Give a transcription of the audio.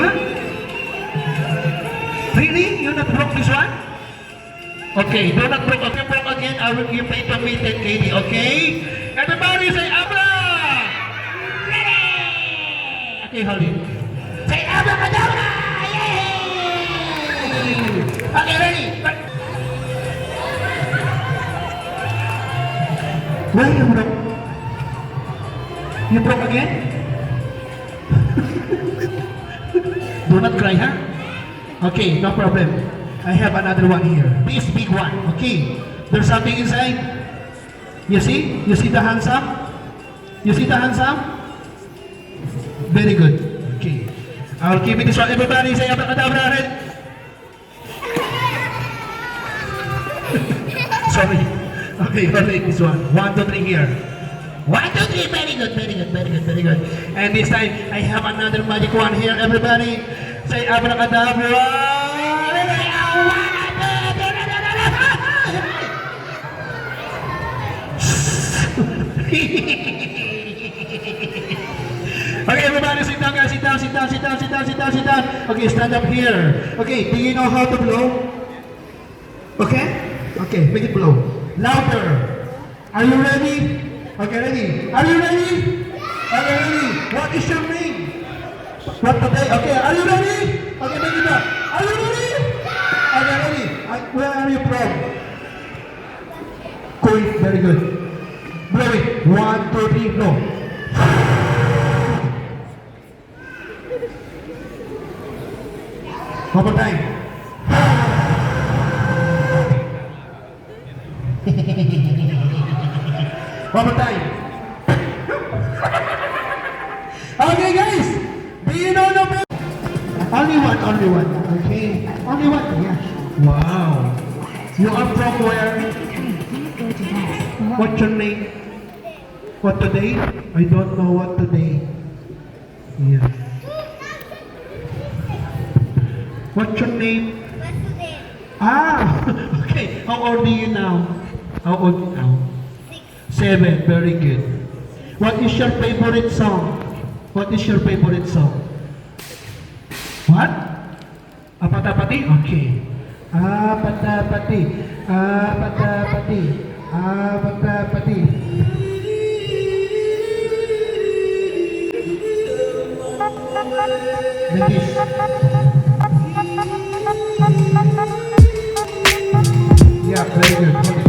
Huh? Really? You not broke this one? Okay, do not broke. If you broke again, I will give you permitted, Katie, okay? Everybody say Abra! Ready! Okay, hold it. Say Abracadabra! Yay! Okay, ready? Why you broke? You broke again? Do not cry, huh? Okay, no problem. I have another one here. This big one, okay? There's something inside. You see? You see the hands up? You see the hands up? Very good. Okay. I'll give you this one. Everybody say Abracadabra. Sorry. Okay, I'll take this one. 1, 2, 3 here. 1, 2, 3. Very good, very good, very good, very good. And this time, I have another magic one here. Everybody say Abracadabra. Okay, everybody sit down, guys. Sit down, sit down, sit down, sit down, sit down, sit down. Okay, stand up here. Okay, do you know how to blow? Okay? Okay, make it blow. Louder. Are you ready? Okay, ready? Are you ready? Are you ready? What is your name? What today? Okay, are you ready? Okay, make it up. Are you ready? Okay, ready. Where are you from? Kuwait, very good. Blow it. 1, 2, 3, blow. One more time. One more time. Okay, guys. Do you know the best? Only one, only one. Okay. Only one. Yeah. Wow. You are from where? What's your name? What today? I don't know what today. Yeah. What's your name? Ah, okay. How old are you now? How old now? 7. Very good. What is your favorite song? What is your favorite song? What? Apatapati? Okay. Apatapati. Apatapati. Apatapati. Like this. Yeah, very good.